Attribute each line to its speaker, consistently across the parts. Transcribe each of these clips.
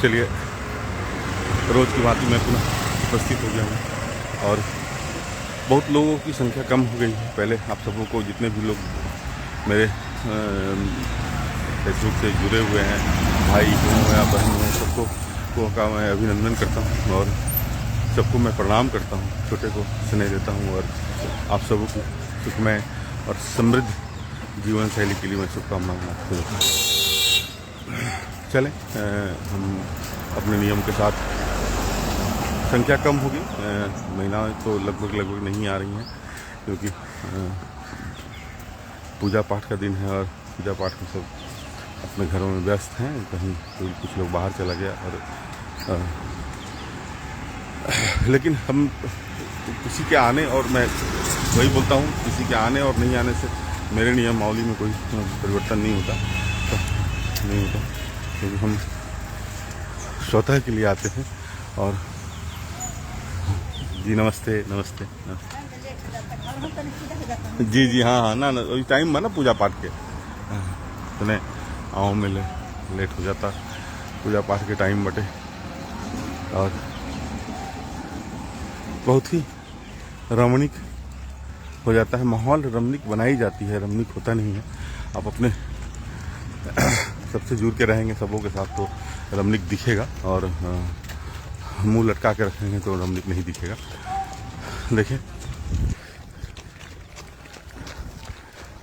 Speaker 1: चलिए, रोज़ की भांति मैं पुनः उपस्थित हो गया हूँ और बहुत लोगों की संख्या कम हो गई है। पहले आप सबों को, जितने भी लोग मेरे फेसबुक से जुड़े हुए हैं, भाई हों या बहन हों, सबको का मैं अभिनंदन करता हूँ और सबको मैं प्रणाम करता हूँ, छोटे को स्नेह देता हूँ और आप सबों की सुखमय और समृद्ध जीवन शैली के लिए मैं शुभकामनाएं आपको देता हूँ। चलें, हम अपने नियम के साथ, संख्या कम होगी, महिलाएं तो लगभग नहीं आ रही हैं क्योंकि पूजा पाठ का दिन है और पूजा पाठ में सब अपने घरों में व्यस्त हैं। कहीं कुछ लोग बाहर चला गया और लेकिन हम किसी के आने, और मैं वही बोलता हूँ, किसी के आने और नहीं आने से मेरे नियमावली में कोई परिवर्तन नहीं होता क्योंकि हम स्वतः के लिए आते हैं। और जी नमस्ते नमस्ते, जी हाँ ना वही टाइम में ना पूजा पाठ के सुने आओ में लेट हो जाता पूजा पाठ के टाइम बटे और बहुत ही रमणीक हो जाता है। माहौल रमणीक बनाई जाती है, रमणीक होता नहीं है। आप अपने सबसे जुड़ के रहेंगे सबों के साथ तो रमणीक दिखेगा और मुंह लटका के रखेंगे तो रमणीक नहीं दिखेगा। देखिए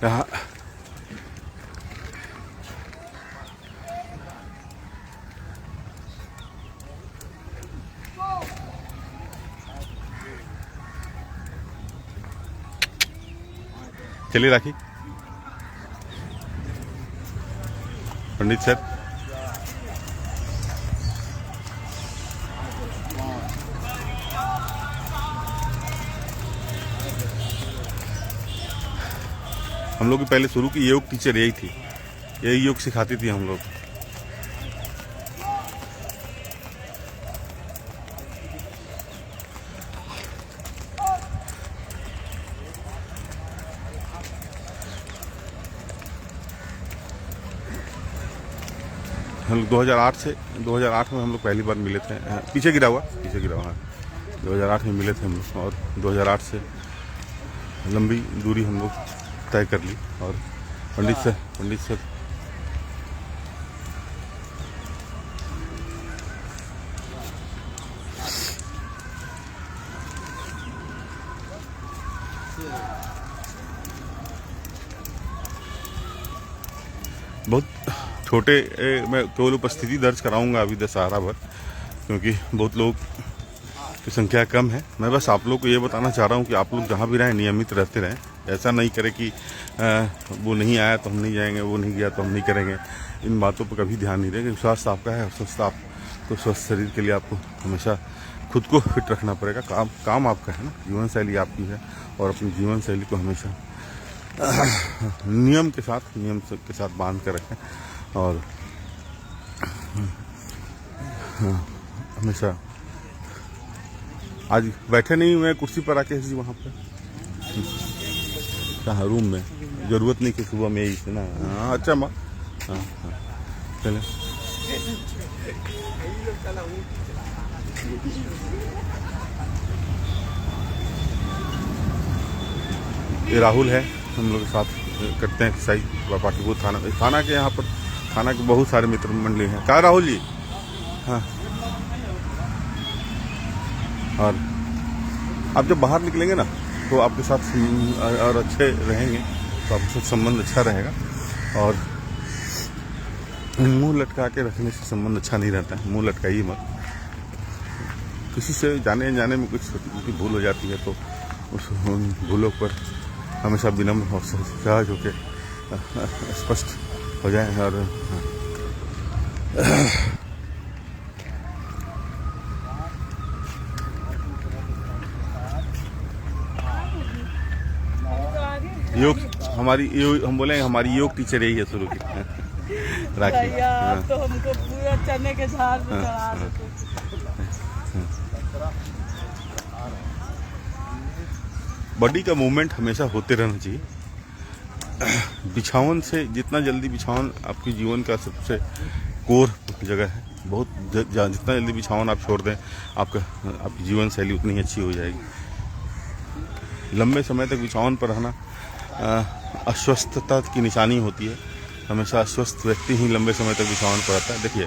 Speaker 1: यहाँ चलिए राखी पंडित सर, हम लोग की पहले शुरू की योग टीचर यही थी, यही योग सिखाती थी हम लोग। हम लोग 2008 में हम लोग पहली बार मिले थे। पीछे गिरा हुआ हाँ, 2008 में मिले थे हम लोग और 2008 से लंबी दूरी हम लोग तय कर ली। और पंडित सर बहुत छोटे, मैं केवल उपस्थिति दर्ज कराऊंगा अभी दशहरा भर क्योंकि बहुत लोग की संख्या कम है। मैं बस आप लोग को ये बताना चाह रहा हूँ कि आप लोग जहाँ भी रहें नियमित रहते रहें। ऐसा नहीं करें कि वो नहीं आया तो हम नहीं जाएंगे, वो नहीं गया तो हम नहीं करेंगे। इन बातों पर कभी ध्यान नहीं देंगे। स्वास्थ्य आपका है और स्वस्थ शरीर के लिए आपको हमेशा खुद को फिट रखना पड़ेगा। काम आपका है ना, जीवन शैली आपकी है और अपनी जीवन शैली को हमेशा नियम के साथ बांध कर रखें और हमेशा। आज बैठे नहीं हुए कुर्सी पर आके जी वहाँ पर कहाँ रूम में, जरूरत नहीं कि सुबह में यही से ना। हाँ अच्छा माँ, हाँ चले। ये राहुल है, हम लोग के साथ करते हैं ईसाई पार्टी थाना के यहाँ पर थाना के बहुत सारे मित्र मंडली हैं। कहाँ राहुल जी? हाँ, और आप जब बाहर निकलेंगे ना तो आपके साथ और अच्छे रहेंगे तो आपके साथ संबंध अच्छा रहेगा। और मुंह लटका के रखने से संबंध अच्छा नहीं रहता है। मुंह लटकाइए मत। किसी से जाने में कुछ भूल हो जाती है तो उस भूलों पर हमेशा विनम्र और सहज होकर स्पष्ट हो जाए। और योग हम बोले हमारी योग टीचर यही है शुरू की राखी।
Speaker 2: तो हमको पूरा चने के झाड़ में चढ़ा देते।
Speaker 1: बॉडी का मूवमेंट हमेशा होते रहना चाहिए। बिछावन से जितना जल्दी बिछावन आपके जीवन का सबसे कोर जगह है, बहुत जितना जल्दी बिछावन आप छोड़ दें आपकी जीवन शैली उतनी ही अच्छी हो जाएगी। लंबे समय तक बिछावन पर रहना अस्वस्थता की निशानी होती है। हमेशा अस्वस्थ व्यक्ति ही लंबे समय तक बिछावन पर रहता है। देखिए,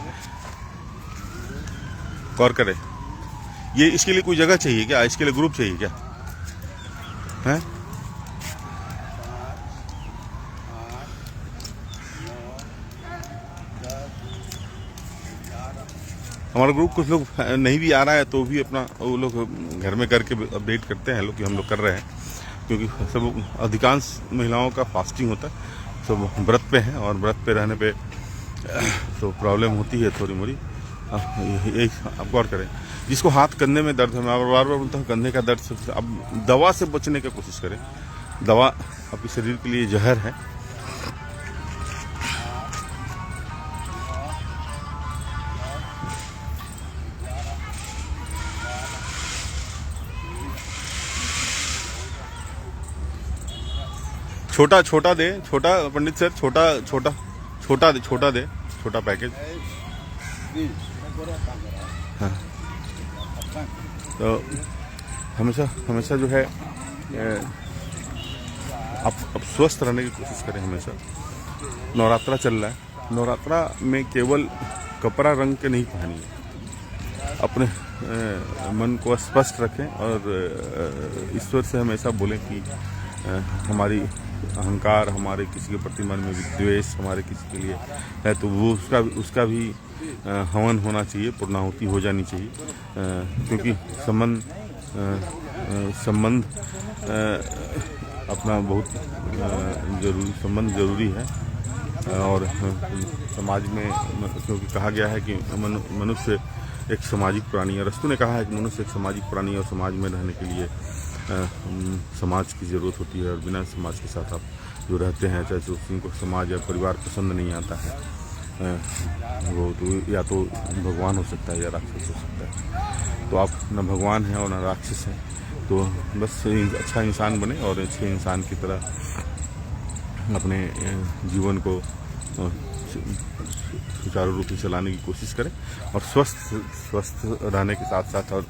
Speaker 1: गौर करें, ये इसके लिए कोई जगह चाहिए क्या? इसके लिए ग्रुप चाहिए क्या? हैं? हमारा ग्रुप कुछ लोग नहीं भी आ रहा है तो भी अपना वो लोग घर में करके अपडेट करते हैं लोग कि हम लोग कर रहे हैं, क्योंकि सब अधिकांश महिलाओं का फास्टिंग होता है, सब व्रत पे हैं और व्रत पे रहने पे तो प्रॉब्लम होती है थोड़ी मोड़ी। यही आप गौर करें, जिसको हाथ कंधे में दर्द है, मैं बार बार बोलता हूँ कंधे का दर्द से अब दवा से बचने की कोशिश करें। दवा आपके शरीर के लिए जहर है। छोटा दे, छोटा पंडित सर, छोटा दे, छोटा पैकेज। हाँ, तो हमेशा जो है आप स्वस्थ रहने की कोशिश करें हमेशा। नवरात्रा चल रहा है, नवरात्रा में केवल कपड़ा रंग के नहीं पहनिए, अपने मन को स्पष्ट रखें और ईश्वर से हमेशा बोलें कि हमारी अहंकार, हमारे किसी के प्रति मन में विद्वेष हमारे किसी के लिए है तो वो उसका भी हवन होना चाहिए, पूर्णाहुति हो जानी चाहिए, क्योंकि संबंध अपना बहुत संबंध जरूरी है। और समाज में क्योंकि कहा गया है कि मनुष्य एक सामाजिक प्राणी है, अरस्तु ने कहा है कि मनुष्य एक सामाजिक प्राणी है और समाज में रहने के लिए समाज की ज़रूरत होती है। और बिना समाज के साथ आप जो रहते हैं, चाहे उनको समाज या परिवार पसंद नहीं आता है, वो तो या तो भगवान हो सकता है या राक्षस हो सकता है। तो आप न भगवान हैं और न राक्षस हैं, तो बस अच्छा इंसान बने और अच्छे इंसान की तरह अपने जीवन को सुचारू रूप से चलाने की कोशिश करें और स्वस्थ रहने के साथ साथ और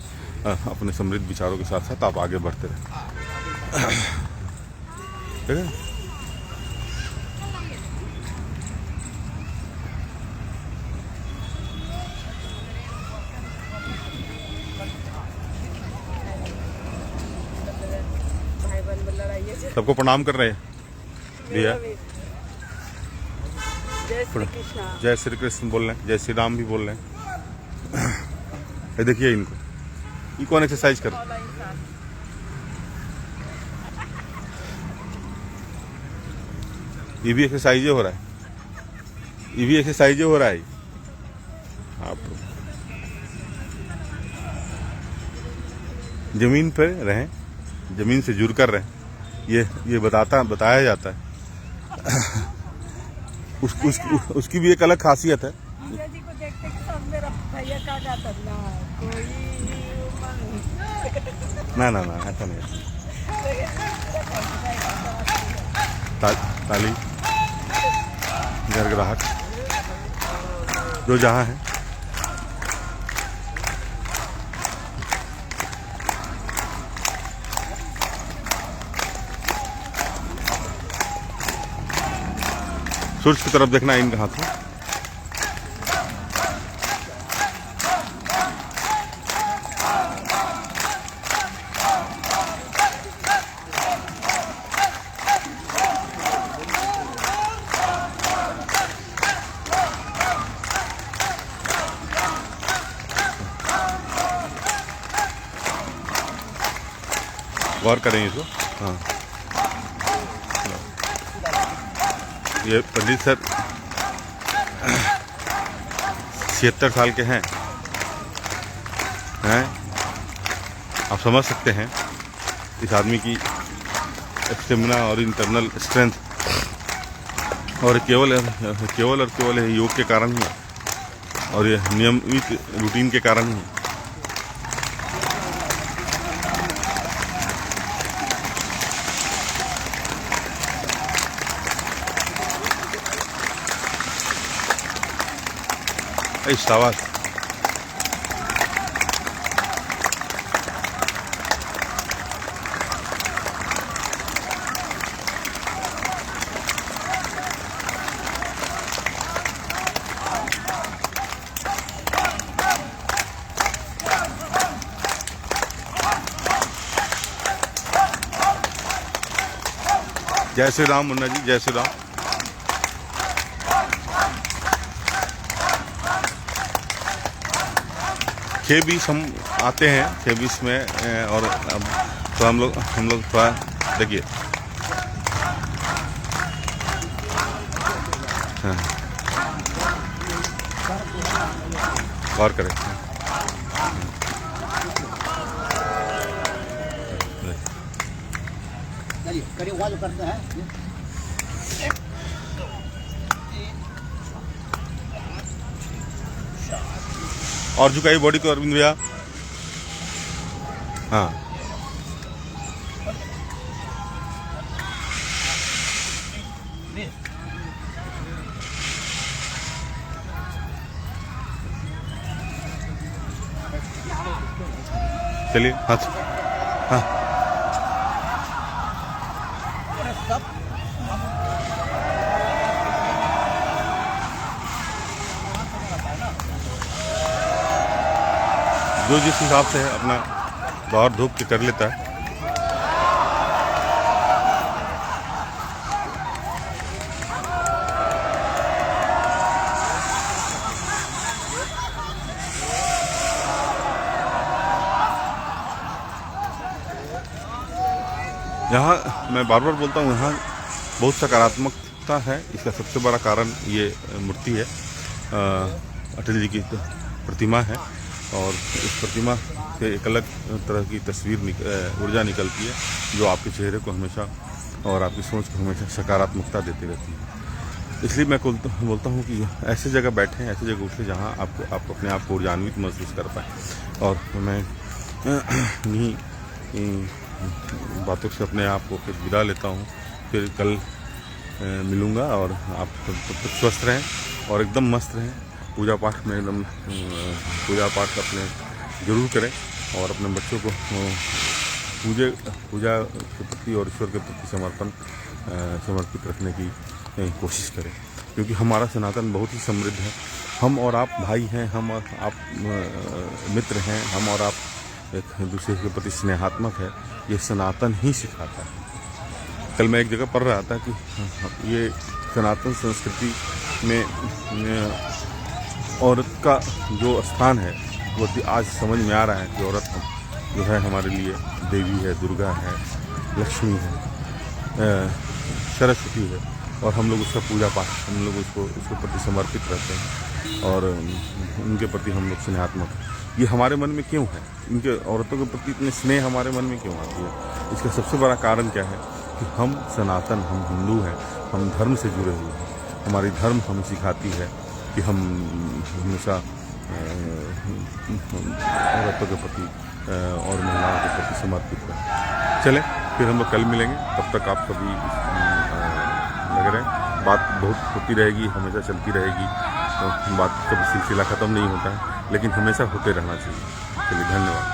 Speaker 1: अपने समृद्ध विचारों के साथ साथ आप आगे बढ़ते रहें। ठीक है? सबको प्रणाम कर रहे हैं भैया। जय श्री कृष्ण बोल रहे हैं, जय श्री राम भी बोल रहे हैं। ये देखिए इनको, ये कौन एक्सरसाइज कर, ये भी एक्सरसाइज हो रहा है, ये भी एक्सरसाइज हो रहा है। आप जमीन पर रहें, जमीन से जुड़ कर रहें, ये बताया जाता है। उसकी भी एक अलग खासियत है।
Speaker 2: जी को देखते कि सब मेरा भैया का करना कोई
Speaker 1: ना ऐसा नहीं है। ताली घर ग्राहक जो जहाँ है, सूर्य की तरफ देखना है इनके हाथ में। गौर करें इसको। हाँ, ये पंडित सर 76 साल के हैं। आप समझ सकते हैं इस आदमी की स्टेमिना और इंटरनल स्ट्रेंथ, और केवल योग के कारण ही और ये नियमित रूटीन के कारण ही। शाबाश। जय श्री राम मुन्ना जी, जय श्री राम। खेबीस हम आते हैं खेबीस में और अब तो हम लोग थोड़ा देखिए, हाँ गौर करें।
Speaker 3: चलिए करिए, वहाँ जो करते हैं।
Speaker 1: और झुकाइए बॉडी को अरविंद भैया। हाँ चलिए हाथ, हाँ जो जिस हिसाब से है अपना दौड़ धूप के कर लेता है। यहाँ मैं बार बार बोलता हूँ, यहाँ बहुत सकारात्मकता है। इसका सबसे बड़ा कारण ये मूर्ति है, अटल जी की प्रतिमा है, और इस प्रतिमा से एक अलग तरह की तस्वीर ऊर्जा निकलती है, जो आपके चेहरे को हमेशा और आपकी सोच को हमेशा सकारात्मकता देती रहती है। इसलिए मैं बोलता हूँ कि ऐसे जगह बैठें, ऐसी जगह उठें जहाँ आप अपने आप को ऊर्जान्वित महसूस कर पाएँ। और मैं इन्हीं बातों से अपने आप को फिर विदा लेता हूँ। फिर कल मिलूँगा, और आप तब तक स्वस्थ रहें और एकदम मस्त रहें। पूजा पाठ में एकदम पूजा पाठ अपने जरूर करें, और अपने बच्चों को पूजा के प्रति और ईश्वर के प्रति समर्पित रखने की कोशिश करें, क्योंकि हमारा सनातन बहुत ही समृद्ध है। हम और आप भाई हैं, हम और आप मित्र हैं, हम और आप एक दूसरे के प्रति स्नेहात्मक है। ये सनातन ही सिखाता है। कल मैं एक जगह पढ़ रहा था कि ये सनातन संस्कृति में औरत का जो स्थान है वो आज समझ में आ रहा है कि औरत जो है हमारे लिए देवी है, दुर्गा है, लक्ष्मी है, सरस्वती है, और हम लोग उसका पूजा पाठ, हम लोग उसके प्रति समर्पित रहते हैं, और उनके प्रति हम लोग स्नेहात्मक हैं। ये हमारे मन में क्यों है? इनके औरतों के प्रति इतने स्नेह हमारे मन में क्यों आती है? इसका सबसे बड़ा कारण क्या है कि हम सनातन, हम हिंदू हैं, हम धर्म से जुड़े हुए हैं। हमारी धर्म हमें सिखाती है कि हम हमेशा औरतों के प्रति और महिलाओं के प्रति समर्पित रहें। चलें, फिर हम लोग कल मिलेंगे। तब तक आप सभी लगे रहें। बात बहुत होती रहेगी, हमेशा चलती रहेगी, तो बात कभी सिलसिला ख़त्म नहीं होता है, लेकिन हमेशा होते रहना चाहिए। चलिए, धन्यवाद।